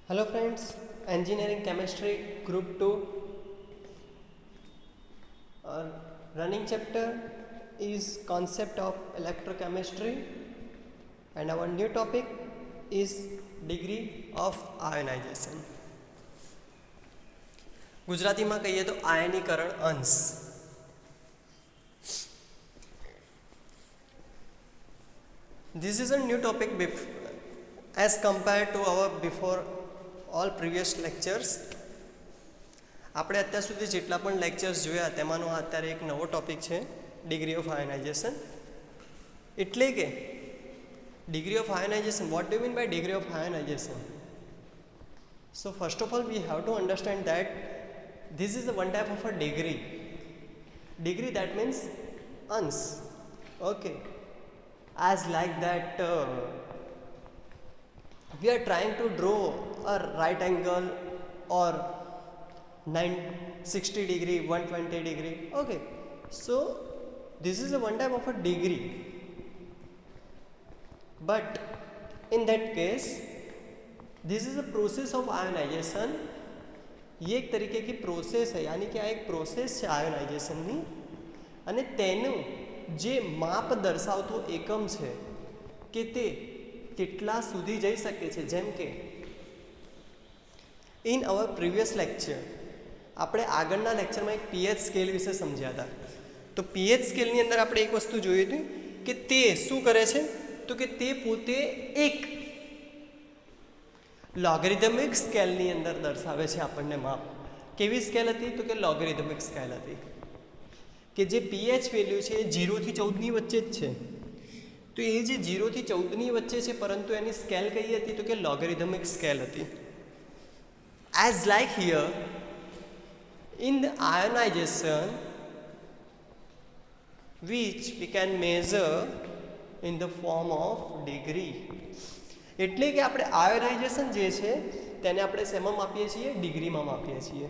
Hello friends, Engineering Chemistry Group 2. Our running chapter is concept of electrochemistry and our new topic is degree of ionization. ગુજરાતીમાં કહીએ તો આયનીકરણ અંશ. This is a new topic as compared to our before all previous lectures. આપણે અત્યાર સુધી જેટલા પણ lectures જોયા તેમાંનો અત્યારે એક નવો ટોપિક છે ડિગ્રી ઓફ આયોનાઇઝેશન. એટલે કે degree of ionization, what do mean by degree of ionization? So first of all we have to understand that this is the one type of a degree. Degree, that means अंश. Okay, as like that we are trying to draw a right angle or 60 degree, 120 degree. Okay, so this is a one type of a degree, but in that case this is a process of ionization. ये एक तरीके की process है, यानी कि आ एक process है आयोनाइजेशननी અને તેનું જે માપ દર્શાવતો એકમ છે કે તે કેટલા સુધી જઈ શકે છે. જેમ કે ઇન અવર પ્રીવિયસ લેક્ચર આપણે આગળના લેક્ચરમાં એક પીએચ સ્કેલ વિશે સમજ્યા હતા. તો પીએચ સ્કેલની અંદર આપણે એક વસ્તુ જોઈ હતી કે તે શું કરે છે, તો કે તે પોતે એક લોગેરિધમિક સ્કેલની અંદર દર્શાવે છે આપણને માપ. કેવી સ્કેલ હતી? તો કે લોગેરિધમિક સ્કેલ હતી કે જે પીએચ વેલ્યુ છે એ 0 થી 14ની વચ્ચે જ છે. તો એ જે 0 થી 14ની વચ્ચે છે, પરંતુ એની સ્કેલ કઈ હતી? તો કે લોગેરિધમિક સ્કેલ હતી. As like here in the ionization which we can measure in the form of degree. એટલે કે આપણે આયોનાઇઝેશન જે છે તેને આપણે શેમાં માપીએ છીએ? ડિગ્રીમાં માપીએ છીએ.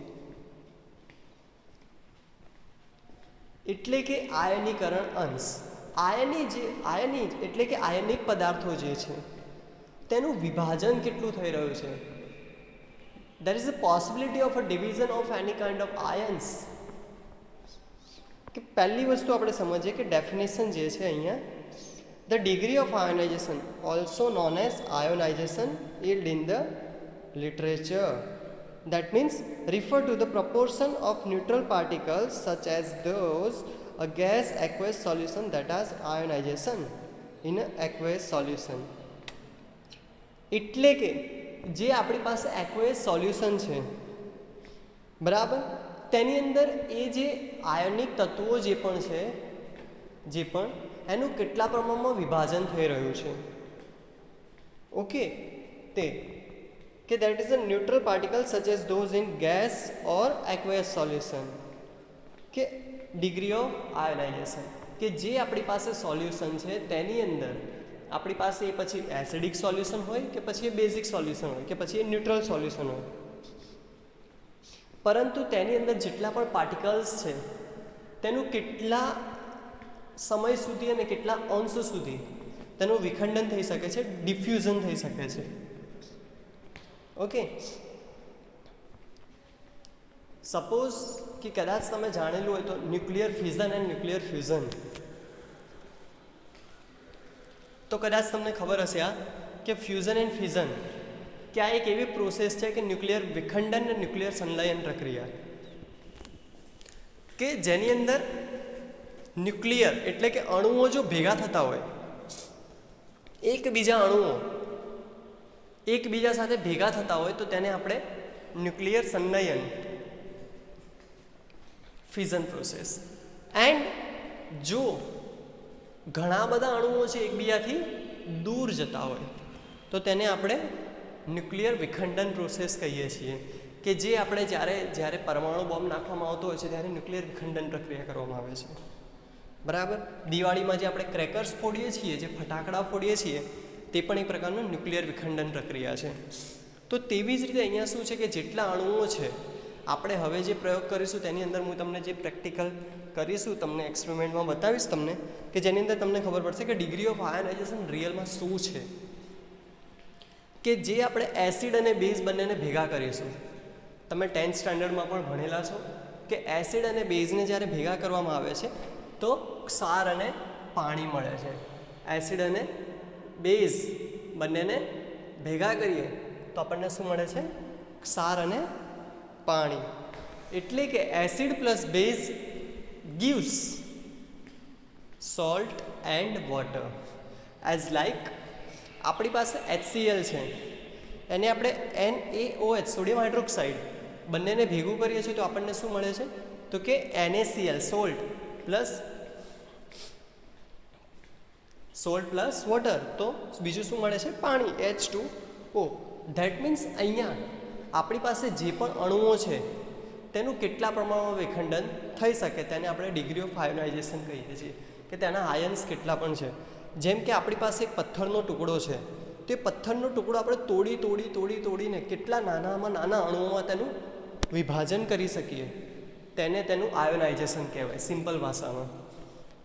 એટલે કે આયનીકરણ અંશ. આયની એટલે કે આયનિક પદાર્થો જે છે તેનું વિભાજન કેટલું થઈ રહ્યું છે. There is a possibility of a division of any kind of ions. કે પહેલી વસ્તુ આપણે સમજીએ કે ડેફિનેશન જે છે અહીંયા, the degree of ionization, also known as ionization, is in the literature. That means refer to the proportion of neutral particles such as those a gas aqueous solution that has ionization in an aqueous solution. એટલે કે જે આપણી પાસે એક્વેસ solution છે, બરાબર, તેની અંદર એ જે આયોનિક તત્વો જે પણ છે એનું કેટલા પ્રમાણમાં વિભાજન થઈ રહ્યું છે. ઓકે, તે કે that is a neutral particle such as those in gas or aqueous solution. કે ડિગ્રી ઓફ આયોનાઇઝેશન કે જે આપણી પાસે સોલ્યુશન છે તેની અંદર આપણી પાસે એ પછી એસિડિક સોલ્યુશન હોય કે પછી એ બેઝિક સોલ્યુશન હોય કે પછી એ ન્યુટ્રલ સોલ્યુશન હોય, પરંતુ તેની અંદર જેટલા પણ પાર્ટિકલ્સ છે તેનું કેટલા સમય સુધી અને કેટલા અંશ સુધી તેનું વિખંડન થઈ શકે છે, ડિફ્યુઝન થઈ શકે છે. ઓકે, સપોઝ કે કદાચ તમે જાણેલું હોય તો ન્યુક્લિયર ફિઝન એન્ડ ન્યુક્લિયર ફ્યુઝન. તો કદાચ તમને ખબર હશે આ કે ફ્યુઝન એન્ડ ફિઝન કે આ એક એવી પ્રોસેસ છે કે ન્યુક્લિયર વિખંડન અને ન્યુક્લિયર સંલયન પ્રક્રિયા કે જેની અંદર ન્યુક્લિયર એટલે કે અણુઓ જો ભેગા થતા હોય, એકબીજા અણુઓ એકબીજા સાથે ભેગા થતા હોય તો તેને આપણે ન્યુક્લિયર સંલયન, ફિઝન પ્રોસેસ. એન્ડ જો ઘણા બધા અણુઓ છે એકબીજાથી દૂર જતા હોય તો તેને આપણે ન્યુક્લિયર વિખંડન પ્રોસેસ કહીએ છીએ. કે જે આપણે જ્યારે પરમાણુ બોમ્બ નાખવામાં આવતો હોય છે ત્યારે ન્યુક્લિયર વિખંડન પ્રક્રિયા કરવામાં આવે છે. બરાબર, દિવાળીમાં જે આપણે ક્રેકર્સ ફોડીએ છીએ, જે ફટાકડા ફોડીએ છીએ, તે પણ એક પ્રકારનું ન્યુક્લિયર વિખંડન પ્રક્રિયા છે. તો તેવી જ રીતે અહીંયા શું છે કે જેટલા અણુઓ છે આપણે હવે જે પ્રયોગ કરીશું તેની અંદર હું તમને જે પ્રેક્ટિકલ કરીશું, તમને એક્સપેરિમેન્ટમાં બતાવીશ તમને, કે જેની અંદર તમને ખબર પડશે કે ડિગ્રી ઓફ આયોનાઇઝેશન રિયલમાં શું છે. કે જે આપણે એસિડ અને બેઝ બંનેને ભેગા કરીશું. તમે 10th સ્ટાન્ડર્ડમાં પણ ભણેલા છો કે એસિડ અને બેઝને જ્યારે ભેગા કરવામાં આવે છે તો ક્ષાર અને પાણી મળે છે. એસિડ અને બેઝ બંનેને ભેગા કરીએ તો આપણને શું મળે છે? ક્ષાર અને પાણી. એટલે કે acid plus base gives salt and water. As like આપણી પાસે HCl છે, એને આપણે NaOH સોડિયમ હાઇડ્રોક્સાઇડ બંનેને ભેગું કરીએ છીએ તો આપણને શું મળે છે? તો કે NaCl સોલ્ટ પ્લસ વોટર. તો બીજું શું મળે છે? પાણી H2O. ધેટ મીન્સ અહીંયા આપણી પાસે જે પણ અણુઓ છે તેનું કેટલા પ્રમાણમાં વિખંડન થઈ શકે તેને આપણે ડિગ્રી ઓફ આયોનાઇઝેશન કહીએ છીએ કે તેના આયન્સ કેટલા પણ છે. જેમ કે આપણી પાસે એક પથ્થરનો ટુકડો છે, તે પથ્થરનો ટુકડો આપણે તોડીને કેટલા નાનામાં નાના અણુઓમાં તેનું વિભાજન કરી શકીએ તેનું આયોનાઇઝેશન કહેવાય. સિમ્પલ ભાષામાં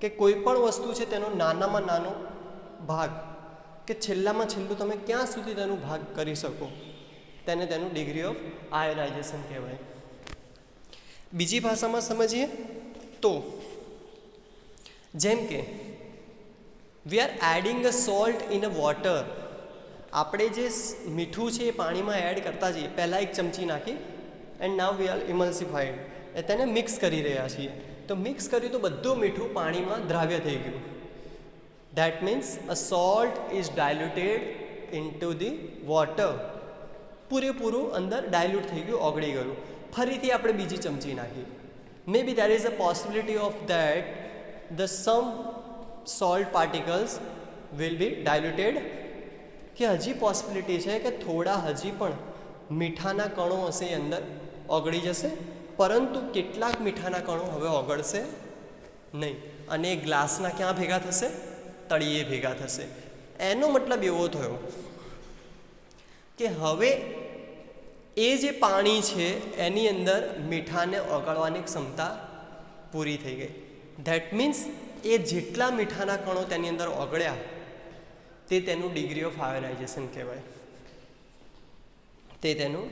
કે કોઈ પણ વસ્તુ છે તેનો નાનામાં નાનો ભાગ કે છેલ્લામાં છેલ્લું તમે ક્યાં સુધી તેનો ભાગ કરી શકો તેનું ડિગ્રી ઓફ આયોનાઇઝેશન કહેવાય. બીજી ભાષામાં સમજીએ તો જેમ કે we are adding a salt in a water. આપણે જે મીઠું છે એ પાણીમાં એડ કરતા જઈએ, પહેલાં એક ચમચી નાખી એન્ડ નાવ વી આર ઇમલ્સિફાઈડ, તેને મિક્સ કરી રહ્યા છીએ. તો મિક્સ કર્યું તો બધું મીઠું પાણીમાં દ્રાવ્ય થઈ ગયું. That means a salt is diluted into the water. પૂરેપૂરું અંદર ડાયલ્યુટ થઈ ગયું, ઓગળી ગયું. ફરીથી આપણે બીજી ચમચી નાખી. May be there is a possibility of that the some salt particles will be diluted, કે હજી પોસિબિલિટી છે કે થોડા હજી પણ મીઠાના કણો હશે એ અંદર ઓગળી જશે, પરંતુ કેટલાક મીઠાના કણો હવે ઓગળશે નહીં અને એ ગ્લાસના ક્યાં ભેગા થશે? તળિયે ભેગા થશે. એનો મતલબ એવો થયો કે હવે એ જે પાણી છે એની અંદર મીઠાને ઓગળવાની ક્ષમતા પૂરી થઈ ગઈ. ધેટ મીન્સ એ જેટલા મીઠાના કણો તેની અંદર ઓગળ્યા તેનું ડિગ્રી ઓફ આયોનાઇઝેશન કહેવાય. તેનું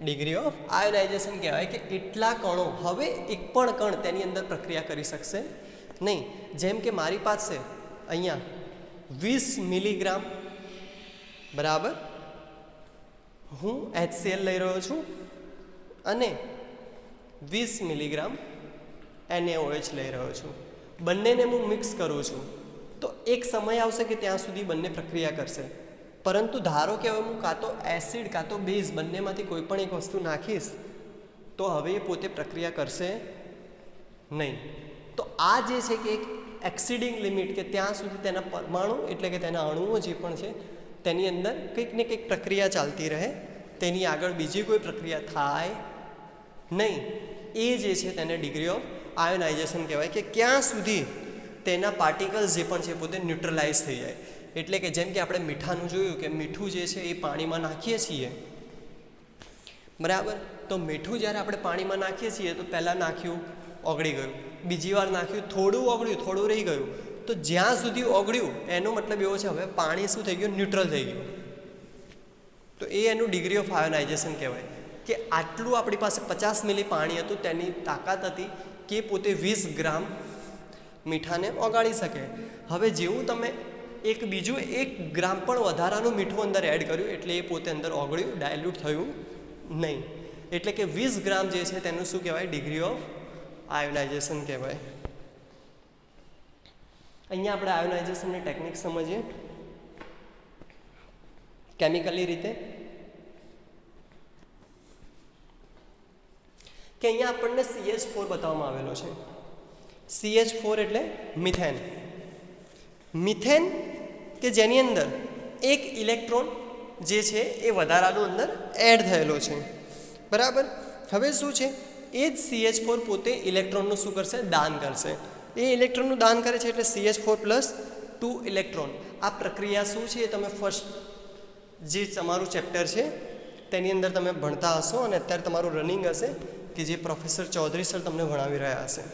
ડિગ્રી ઓફ આયોનાઇઝેશન કહેવાય કે એટલા કણો હવે એક પણ કણ તેની અંદર પ્રક્રિયા કરી શકશે નહીં. જેમ કે મારી પાસે અહીંયા 20 મિલીગ્રામ બરાબર હું HCl લઈ રહ્યો છું અને 20 મિલીગ્રામ NaOH લઈ રહ્યો છું. બંનેને હું મિક્સ કરું છું તો એક સમય આવશે કે ત્યાં સુધી બંને પ્રક્રિયા કરશે. પરંતુ ધારો કે હવે હું કાં તો એસિડ કાં તો બેઝ બંનેમાંથી કોઈ પણ એક વસ્તુ નાખીશ તો હવે એ પોતે પ્રક્રિયા કરશે નહીં. તો આ જે છે કે એક એક્સિડિંગ લિમિટ, કે ત્યાં સુધી તેના પરમાણુ એટલે કે તેના અણુઓ જે પણ છે તેની અંદર કંઈક ને કંઈક પ્રક્રિયા ચાલતી રહે, તેની આગળ બીજી કોઈ પ્રક્રિયા થાય નહીં. એ જે છે તેને ડિગ્રી ઓફ આયોનાઇઝેશન કહેવાય કે ક્યાં સુધી તેના પાર્ટિકલ્સ જે પણ છે પોતે ન્યુટ્રલાઇઝ થઈ જાય. એટલે કે જેમ કે આપણે મીઠાનું જોયું કે મીઠું જે છે એ પાણીમાં નાખીએ છીએ બરાબર. તો મીઠું જ્યારે આપણે પાણીમાં નાખીએ છીએ તો પહેલાં નાખ્યું ઓગળી ગયું, બીજી વાર નાખ્યું થોડું ઓગળ્યું, થોડું રહી ગયું. તો જ્યાં સુધી ઓગળ્યું એનો મતલબ એવો છે હવે પાણી શું થઈ ગયું? ન્યુટ્રલ થઈ ગયું. તો એનું ડિગ્રી ઓફ આયોનાઇઝેશન કહેવાય કે આટલું આપણી પાસે 50 મિલી પાણી હતું, તેની તાકાત હતી કે પોતે 20 ગ્રામ મીઠાને ઓગાળી શકે. હવે જેવું તમે બીજું 1 ગ્રામ પણ વધારાનું મીઠું અંદર એડ કર્યું એટલે એ પોતે અંદર ઓગળ્યું, ડાયલ્યુટ થયું નહીં. એટલે કે 20 ગ્રામ જે છે તેનું શું કહેવાય? ડિગ્રી ઓફ આયોનાઇઝેશન કહેવાય. અહીંયા આપણે આયોનાઇઝેશનની ટેકનિક સમજીએ કેમિકલી રીતે કે અહીંયા આપણને CH4 બતાવવામાં આવેલો છે. CH4 એટલે મિથેન. મિથેન કે જેની અંદર એક ઇલેક્ટ્રોન જે છે એ વધારાનું અંદર એડ થયેલો છે બરાબર. હવે શું છે? એ જ CH4 પોતે ઇલેક્ટ્રોનનું શું કરશે? દાન કરશે. એ ઇલેક્ટ્રોનનું દાન કરે છે એટલે CH4 પ્લસ 2 ઇલેક્ટ્રોન. આ પ્રક્રિયા શું છે એ તમે ફર્સ્ટ જે તમારું ચેપ્ટર છે તેની અંદર તમે ભણતા હશો અને અત્યારે તમારું રનિંગ હશે કે જે પ્રોફેસર ચૌધરી સર તમને ભણાવી રહ્યા હશે.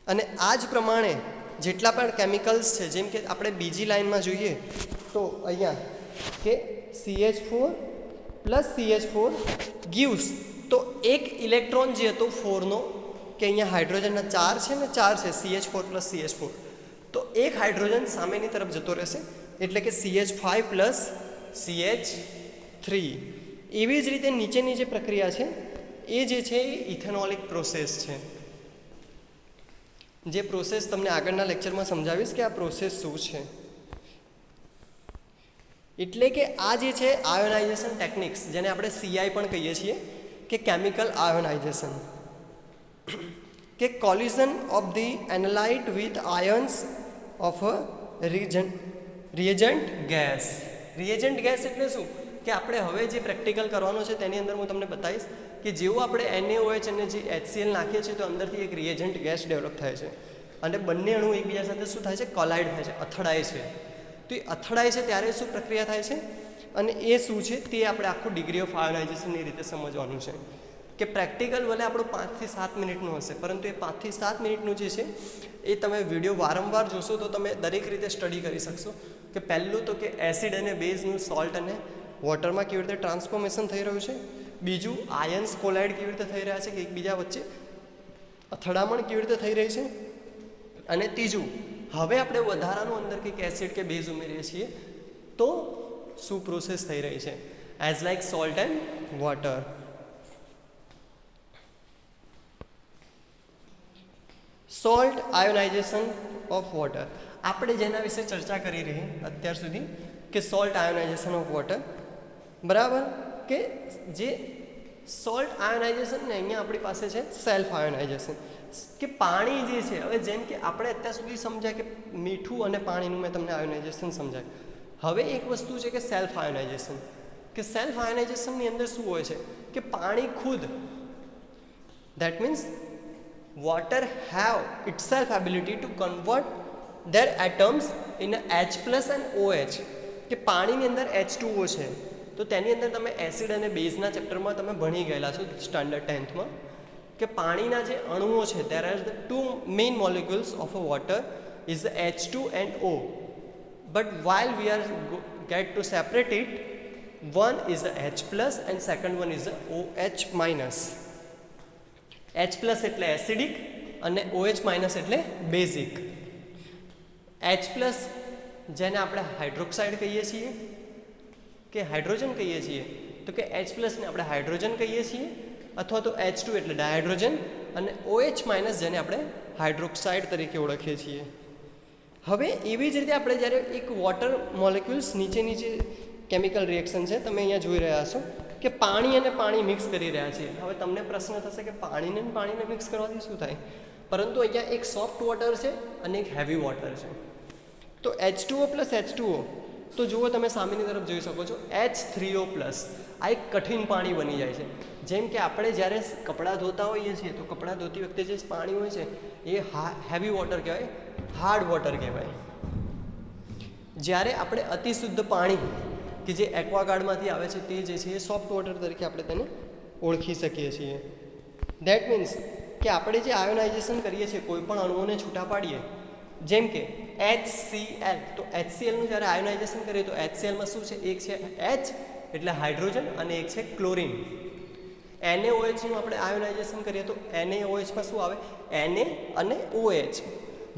અને આ જ પ્રમાણે જેટલા પણ કેમિકલ્સ છે, જેમ કે આપણે બીજી લાઇનમાં જોઈએ તો અહીંયા કે CH4 પ્લસ CH4 ગીવ્સ, તો એક ઇલેક્ટ્રોન જે હતો 4નો, કે અહીંયા હાઇડ્રોજનના 4 છે ને 4 છે CH4 પ્લસ CH4, તો એક હાઇડ્રોજન સામેની તરફ જતો રહેશે એટલે કે CH5 પ્લસ CH3. એવી જ રીતે નીચેની જે પ્રક્રિયા છે એ જે છે એ ઇથેનોલિક પ્રોસેસ છે, જે પ્રોસેસ તમને આગળના લેક્ચરમાં સમજાવીશ કે આ પ્રોસેસ શું છે. એટલે કે આ જે છે આયોનાઇઝેશન ટેકનિક્સ, જેને આપણે CI પણ કહીએ છીએ કે કેમિકલ આયોનાઇઝેશન, કે collision of the analyte with ions of a reagent gas. Reagent gas એટલે શું કે આપણે હવે જે પ્રેક્ટિકલ કરવાનો છે તેની અંદર હું તમને બતાવીશ કે જેવું આપણે NaOH અને જે HCl નાખીએ છીએ તો અંદરથી એક રિએજન્ટ ગેસ ડેવલપ થાય છે અને બંને અણુ એકબીજા સાથે શું થાય છે, કોલાઇડ થાય છે, અથડાય છે. તો એ અથડાય છે ત્યારે શું પ્રક્રિયા થાય છે અને એ શું છે તે આપણે આખું ડિગ્રી ઓફ આયોનાઇઝેશનની રીતે સમજવાનું છે. કે પ્રેક્ટિકલ ભલે આપણું 5 થી 7 મિનિટનું હશે, પરંતુ એ 5 થી 7 મિનિટનું જે છે એ તમે વિડીયો વારંવાર જોશો તો તમે દરેક રીતે સ્ટડી કરી શકશો. કે પહેલું તો કે એસિડ અને બેઝનું સોલ્ટ અને વોટરમાં કેવી રીતે ટ્રાન્સફોર્મેશન થઈ રહ્યું છે, બીજું આયન્સ કોલાઇડ કેવી રીતે થઈ રહ્યા છે કે એકબીજા વચ્ચે અથડામણ કેવી રીતે થઈ રહી છે, અને ત્રીજું હવે આપણે વધારાનું અંદર કંઈક એસિડ કે બેઝ ઉમેરીએ છીએ તો શું પ્રોસેસ થઈ રહી છે, as like salt and water. Salt ionisation of water, આપણે જેના વિશે ચર્ચા કરી રહી અત્યાર સુધી કે સોલ્ટ આયોનાઇઝેશન ઓફ વોટર, બરાબર. કે જે સોલ્ટ આયોનાઇઝેશન ને અહીંયા આપણી પાસે છે સેલ્ફ આયોનાઇઝેશન, કે પાણી જે છે, હવે જેમ કે આપણે અત્યાર સુધી સમજ્યા કે મીઠું અને પાણીનું મેં તમને આયોનાઇઝેશન સમજાય, હવે એક વસ્તુ છે કે સેલ્ફ આયોનાઇઝેશન. કે સેલ્ફ આયોનાઇઝેશનની અંદર શું હોય છે કે પાણી ખુદ, that means water have itself ability to convert their atoms in a H plus and OH. કે પાણીની અંદર H2O છે તો તેની અંદર તમે એસિડ અને બેઝના ચેપ્ટરમાં તમે ભણી ગયેલા છો સ્ટાન્ડર્ડ 10thમાં, કે પાણીના જે અણુઓ છે there are the two main molecules of a water is the H2 and O, but while we are get to separate it, one is the H plus and second one is the OH minus. H plus એટલે acidic અને OH minus એટલે basic. H plus જેને આપણે hydroxide કહીએ છીએ કે hydrogen કહીએ છીએ, તો કે H પ્લસને આપણે હાઇડ્રોજન કહીએ છીએ, અથવા તો H2 એટલે ડાયહાઇડ્રોજન, અને OH માઇનસ જેને આપણે હાઇડ્રોક્સાઇડ તરીકે ઓળખીએ છીએ. હવે એવી જ રીતે આપણે જ્યારે એક વોટર મોલેક્યુલ્સ નીચેની જે કેમિકલ રિએક્શન છે તમે અહીંયા જોઈ રહ્યા છો કે પાણી અને પાણી મિક્સ કરી રહ્યા છીએ. હવે તમને પ્રશ્ન થશે કે પાણીને મિક્સ કરવાથી શું થાય, પરંતુ અહીંયા એક સોફ્ટ વોટર છે અને એક હેવી વોટર છે. તો H2O પ્લસ H2O, તો જુઓ તમે સામેની તરફ જોઈ શકો છો H3O પ્લસ, આ એક કઠિન પાણી બની જાય છે. જેમ કે આપણે જ્યારે કપડાં ધોતા હોઈએ છીએ તો કપડાં ધોતી વખતે જે પાણી હોય છે એ હેવી વોટર કહેવાય, હાર્ડ વોટર કહેવાય. જ્યારે આપણે અતિ શુદ્ધ પાણી કે જે એક્વાગાર્ડમાંથી આવે છે તે જે છે એ સોફ્ટ વોટર તરીકે આપણે તેને ઓળખી શકીએ છીએ. દેટ મીન્સ કે આપણે જે આયોનાઇઝેશન કરીએ છીએ કોઈ પણ અણુઓને છૂટા પાડીએ, જેમ કે HCl, તો HClનું જ્યારે આયોનાઇઝેશન કરીએ તો HClમાં શું છે, એક છે H એટલે હાઇડ્રોજન અને એક છે ક્લોરિન. NaOHનું આપણે આયોનાઇઝેશન કરીએ તો NaOHમાં શું આવે, Na અને OH.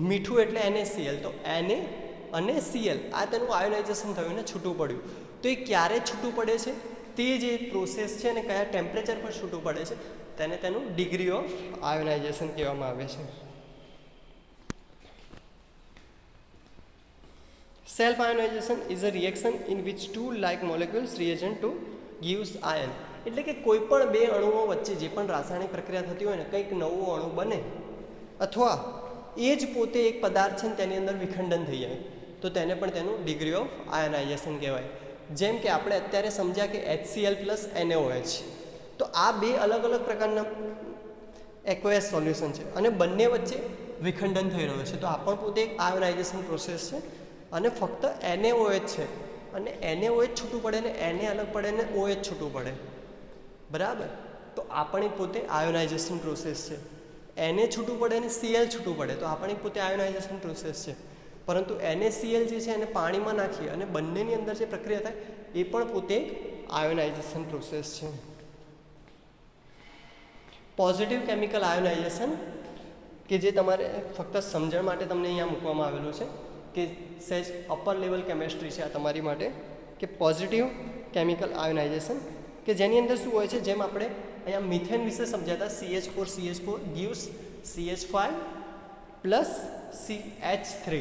મીઠું એટલે NaCl, તો Na અને Cl, આ તેનું આયોનાઇઝેશન થયું ને છૂટું પડ્યું. તો એ ક્યારે છૂટું પડે છે, તે જે પ્રોસેસ છે અને કયા ટેમ્પરેચર પર છૂટું પડે છે તેને તેનું ડિગ્રી ઓફ આયોનાઇઝેશન કહેવામાં આવે છે. Self ionization is a reaction in which two like molecules reagent to gives ion. એટલે કે કોઈ પણ બે અણુઓ વચ્ચે જે પણ રાસાયણિક પ્રક્રિયા થતી હોય ને, કંઈક નવો અણુ બને અથવા એ જ પોતે એક પદાર્થ છે ને તેની અંદર વિખંડન થઈ જાય તો તેને પણ તેનું ડિગ્રી ઓફ આયોનાઇઝેશન કહેવાય. જેમ કે આપણે અત્યારે સમજ્યા કે HCl પ્લસ NaOH, તો આ બે અલગ અલગ પ્રકારના એક્વસ સોલ્યુશન છે અને બંને વચ્ચે વિખંડન થઈ રહ્યું છે, તો આ પણ પોતે એક આયોનાઇઝેશન પ્રોસેસ છે. અને ફક્ત NaOH છે અને NaOH છૂટું પડે ને Na અલગ પડે ને OH છૂટું પડે, બરાબર. તો આ પણ એક પોતે આયોનાઇઝેશન પ્રોસેસ છે. Na છૂટું પડે ને Cl છૂટું પડે તો આ પણ એક પોતે આયોનાઇઝેશન પ્રોસેસ છે. પરંતુ NaCl જે છે એને પાણીમાં નાખીએ અને બંનેની અંદર જે પ્રક્રિયા થાય એ પણ પોતે આયોનાઇઝેશન પ્રોસેસ છે. પોઝિટિવ કેમિકલ આયોનાઇઝેશન કે જે તમારે ફક્ત સમજણ માટે તમને અહીંયા મૂકવામાં આવેલું છે કે સહેજ અપર લેવલ કેમેસ્ટ્રી છે આ તમારી માટે, કે પોઝિટિવ કેમિકલ આયોનાઇઝેશન કે જેની અંદર શું હોય છે, જેમ આપણે અહીંયા મિથેન વિશે સમજ્યા હતા, CH4 gives CH5 plus CH3.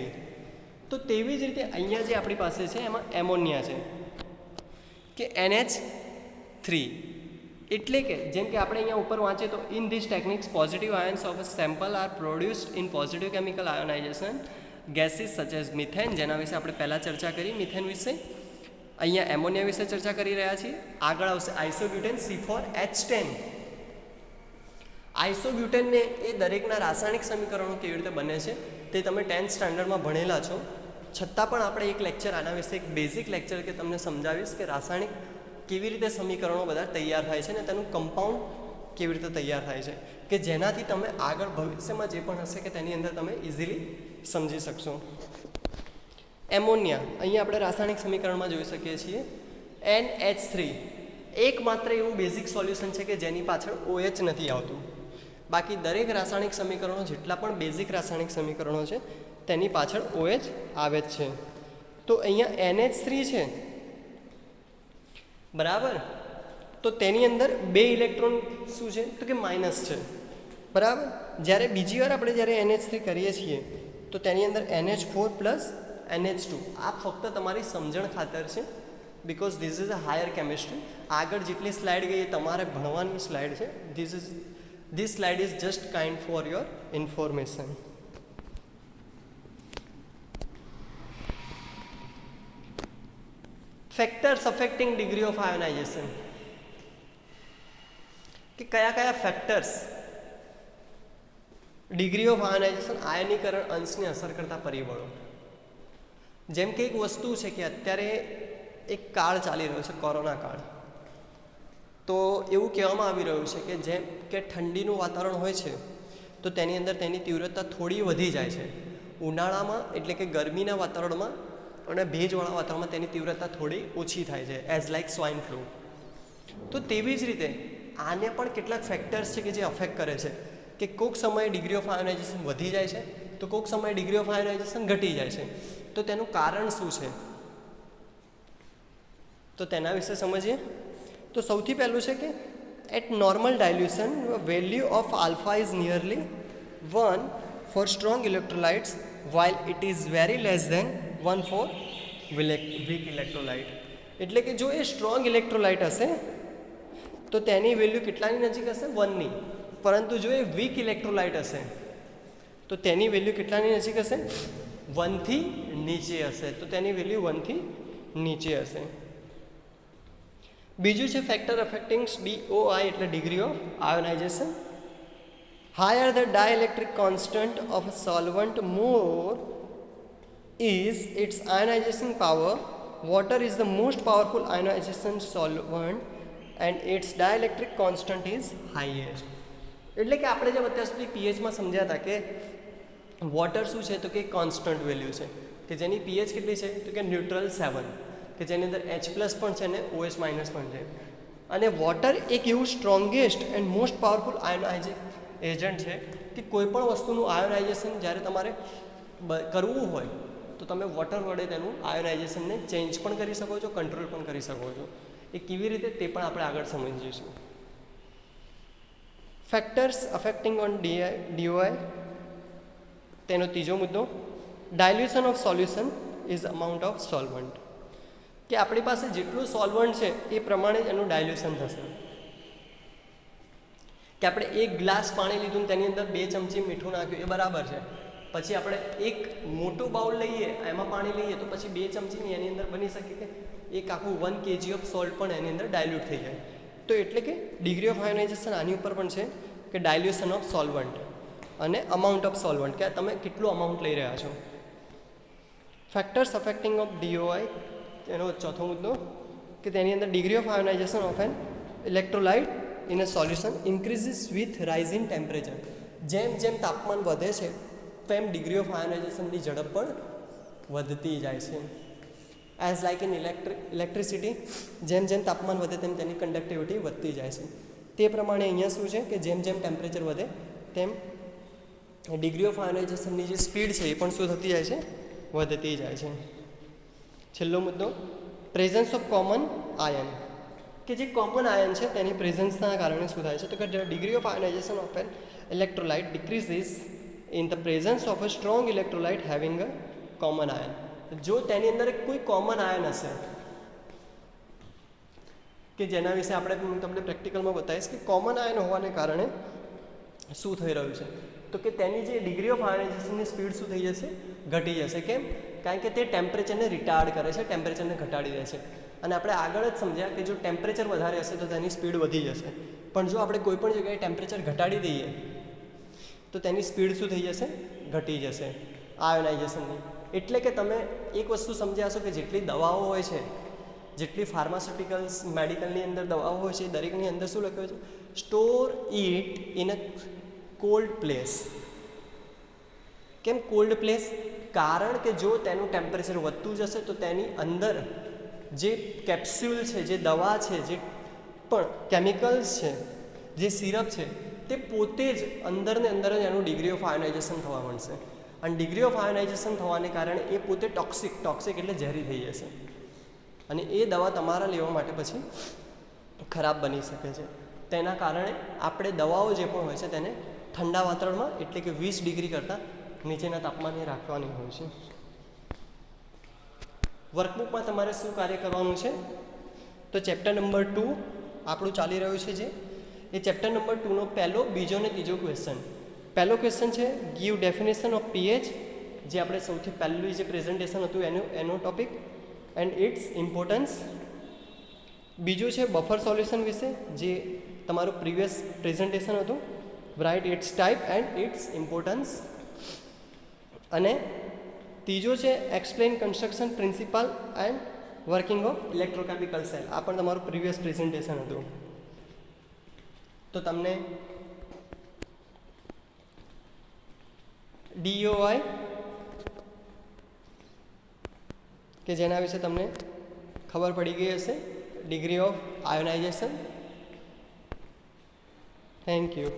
તો તેવી જ રીતે અહીંયા જે આપણી પાસે છે એમાં એમોનિયા છે કે NH3. એટલે કે જેમ કે આપણે અહીંયા ઉપર વાંચીએ તો in this techniques positive ions of a sample are produced in positive chemical ionization gases such as methane, જેના વિશે આપણે પહેલાં ચર્ચા કરી મિથેન વિશે. અહીંયા એમોનિયા વિશે ચર્ચા કરી રહ્યા છીએ. આગળ આવશે આઇસોબ્યુટેન C4H10. આઇસોબ્યુટેનને એ દરેકના રાસાયણિક સમીકરણો કેવી રીતે બને છે તે તમે 10th સ્ટાન્ડર્ડમાં ભણેલા છો. છતાં પણ આપણે એક લેક્ચર આના વિશે, એક બેઝિક લેક્ચર કે તમને સમજાવીશ કે રાસાયણિક કેવી રીતે સમીકરણો બધા તૈયાર થાય છે અને તેનું કમ્પાઉન્ડ કેવી રીતે તૈયાર થાય છે, કે જેનાથી તમે આગળ ભવિષ્યમાં જે પણ હશે કે તેની અંદર તમે ઇઝીલી સમજી શકશો. એમોનિયા અહીંયા આપણે રાસાયણિક સમીકરણમાં જોઈ શકીએ છીએ NH3. એકમાત્ર એવું બેઝિક સોલ્યુશન છે કે જેની પાછળ OH નથી આવતું. બાકી દરેક રાસાયણિક સમીકરણો, જેટલા પણ બેઝિક રાસાયણિક સમીકરણો છે તેની પાછળ OH આવે જ છે. તો અહીંયા NH3 છે બરાબર, તો તેની અંદર 2 ઇલેક્ટ્રોન શું છે તો કે માઇનસ છે બરાબર. જ્યારે બીજી વાર આપણે જ્યારે NH3 કરીએ છીએ તો તેની અંદર NH4 પ્લસ NH2. આ ફક્ત તમારી સમજણ ખાતર છે, because this is a higher chemistry. આગળ જેટલી સ્લાઇડ ગઈ એ તમારે ભણવાની સ્લાઇડ છે. This slide is just kind for your information. Factors affecting degree of ionization, કે કયા કયા ફેક્ટર્સ ડિગ્રી ઓફ આયોનાઇઝેશન, આયનીકરણ અંશને અસર કરતા પરિબળો. જેમ કે એક વસ્તુ છે કે અત્યારે એક કાળ ચાલી રહ્યો છે, કોરોના કાળ. તો એવું કહેવામાં આવી રહ્યું છે કે જેમ કે ઠંડીનું વાતાવરણ હોય છે તો તેની અંદર તેની તીવ્રતા થોડી વધી જાય છે. ઉનાળામાં એટલે કે ગરમીના વાતાવરણમાં અને ભેજવાળા વાતાવરણમાં તેની તીવ્રતા થોડી ઓછી થાય છે, એઝ લાઇક સ્વાઇન ફ્લૂ. તો તેવી જ રીતે આને પણ કેટલાક ફેક્ટર્સ છે કે જે અફેક્ટ કરે છે, કે કોઈક સમયે ડિગ્રી ઓફ આયોનાઇઝેશન વધી જાય છે તો કોઈક સમયે ડિગ્રી ઓફ આયોનાઇઝેશન ઘટી જાય છે. તો તેનું કારણ શું છે તો તેના વિશે સમજીએ. તો સૌથી પહેલું છે કે at normal dilution value of alpha is nearly 1 for strong electrolytes while it is very less than 1 for weak electrolyte. એટલે કે જો એ સ્ટ્રોંગ ઇલેક્ટ્રોલાઇટ હશે તો તેની વેલ્યુ કેટલાની નજીક હશે 1 ની, પરંતુ જો એ વીક ઇલેક્ટ્રોલાઇટ હશે તો તેની વેલ્યુ કેટલાની નજીક હશે 1 થી નીચે હશે. તો તેની વેલ્યુ 1 થી નીચે હશે. બીજું છે ફેક્ટર અફેક્ટિંગ DOI એટલે degree of ionisation. Higher the dielectric constant of a solvent, more is its ionizing power. Water is the most powerful ionization solvent and its dielectric constant is highest. એટલે કે આપણે જેમ અત્યાર સુધી પીએચમાં સમજ્યા હતા કે વોટર શું છે તો કે કોન્સ્ટન્ટ વેલ્યુ છે, કે જેની પીએચ કેટલી છે તો કે ન્યુટ્રલ 7, કે જેની અંદર H+ પણ છે અને OH- પણ છે. અને વોટર એક એવું strongest and most powerful ionizing agent છે કે કોઈ પણ વસ્તુનું આયોનાઇઝેશન જ્યારે તમારે કરવું હોય તો તમે વોટર વડે તેનું આયોનાઇઝેશનને ચેન્જ પણ કરી શકો છો, કંટ્રોલ પણ કરી શકો છો. એ કેવી રીતે તે પણ આપણે આગળ સમજીશું. ફેક્ટર્સ અફેક્ટિંગ ઓન DOI, તેનો ત્રીજો મુદ્દો ડાયલ્યુશન of solution is amount of solvent, કે આપણી પાસે જેટલું સોલ્વન્ટ છે એ પ્રમાણે જ એનું ડાયલ્યુશન થશે. કે આપણે 1 ગ્લાસ પાણી લીધું ને તેની અંદર 2 ચમચી મીઠું નાખ્યું એ બરાબર છે. પછી આપણે એક મોટું બાઉલ લઈએ, એમાં પાણી લઈએ તો પછી 2 ચમચીની એની અંદર બની શકે કે એક આખું 1 kg ઓફ સોલ્ટ પણ એની અંદર ડાયલ્યુટ થઈ જાય. તો એટલે કે ડિગ્રી ઓફ આયોનાઇઝેશન આની ઉપર પણ છે કે ડાયલ્યુશન ઓફ સોલ્વન્ટ અને અમાઉન્ટ ઓફ સોલ્વન્ટ, કે તમે કેટલું અમાઉન્ટ લઈ રહ્યા છો. ફેક્ટર્સ અફેક્ટિંગ ઓફ DOI, એનો ચોથો મુદ્દો કે તેની અંદર degree of ionization of an electrolyte in a solution increases with rise in temperature. જેમ જેમ તાપમાન વધે છે તેમ ડિગ્રી ઓફ આયોનાઇઝેશનની ઝડપ પણ વધતી જાય છે. એઝ લાઇક ઇન ઇલેક્ટ્રિસિટી, જેમ જેમ તાપમાન વધે તેમ તેની કન્ડક્ટિવિટી વધતી જાય છે. તે પ્રમાણે અહીંયા શું છે કે જેમ જેમ ટેમ્પરેચર વધે તેમ ડિગ્રી ઓફ આયોનાઇઝેશનની જે સ્પીડ છે એ પણ શું થતી જાય છે, વધતી જાય છે. છેલ્લો મુદ્દો, પ્રેઝન્સ ઓફ કોમન આયન, કે જે કોમન આયન છે તેની પ્રેઝન્સના કારણે શું થાય છે તો કે degree of ionization of an electrolyte decreases in the presence of a strong electrolyte having a common ion. જો તેની અંદર કોઈ કોમન આયન હશે કે જેના વિશે આપણે હું તમને પ્રેક્ટિકલમાં બતાવીશ કે કોમન આયન હોવાને કારણે શું થઈ રહ્યું છે તો કે તેની જે ડિગ્રી ઓફ આયોનાઇઝેશનની સ્પીડ શું થઈ જશે, ઘટી જશે. કેમ? કારણ કે તે ટેમ્પરેચરને રિટાર્ડ કરે છે, ટેમ્પરેચરને ઘટાડી દે છે. અને આપણે આગળ જ સમજ્યા કે જો ટેમ્પરેચર વધારે હશે તો તેની સ્પીડ વધી જશે, પણ જો આપણે કોઈ પણ જગ્યાએ ટેમ્પરેચર ઘટાડી દઈએ તો તેની સ્પીડ શું થઈ જશે, ઘટી જશે આયોનાઇઝેશનની. એટલે કે તમે એક વસ્તુ સમજ્યા હશો કે જેટલી દવાઓ હોય છે, જેટલી ફાર્માસ્યુટિકલ્સ મેડિકલની અંદર દવાઓ હોય છે, દરેકની અંદર શું લખ્યું છે, store it in a cold place. કેમ કોલ્ડ પ્લેસ? કારણ કે જો તેનું ટેમ્પરેચર વધતું જશે તો તેની અંદર જે કેપ્સ્યુલ છે, જે દવા છે, જે પણ કેમિકલ્સ છે, જે સિરપ છે, તે પોતે જ અંદર ને અંદર જ એનું ડિગ્રી ઓફ આયોનાઇઝેશન થવા માંડશે. અને ડિગ્રી ઓફ આયોનાઇઝેશન થવાને કારણે એ પોતે ટોક્સિક એટલે ઝેરી થઈ જશે અને એ દવા તમારા લેવા માટે પછી ખરાબ બની શકે છે. તેના કારણે આપણે દવાઓ જે પણ હોય છે તેને ઠંડા વાતાવરણમાં એટલે કે 20 ડિગ્રી કરતાં નીચેના તાપમાને રાખવાની હોય છે. વર્કબુકમાં તમારે શું કાર્ય કરવાનું છે તો ચેપ્ટર નંબર 2 આપણું ચાલી રહ્યું છે જે એ ચેપ્ટર નંબર 2નો પહેલો, બીજો અને ત્રીજો ક્વેશ્ચન. પહેલો ક્વેશ્ચન છે ગીવ ડેફિનેશન ઓફ પીએચ, જે આપણે સૌથી પહેલું જે પ્રેઝન્ટેશન હતું એનો ટોપિક એન્ડ ઇટ્સ ઇમ્પોર્ટન્સ. બીજું છે બફર સોલ્યુશન વિશે, જે તમારું પ્રીવિયસ પ્રેઝન્ટેશન હતું. Right its type and its importance. અને ત્રીજો છે explain construction principle and working of electrochemical cell. આ પણ તમારું પ્રીવિયસ પ્રેઝન્ટેશન હતું. તો તમને DOI કે જેના વિશે તમને ખબર પડી ગઈ હશે, degree of ionisation. Thank you.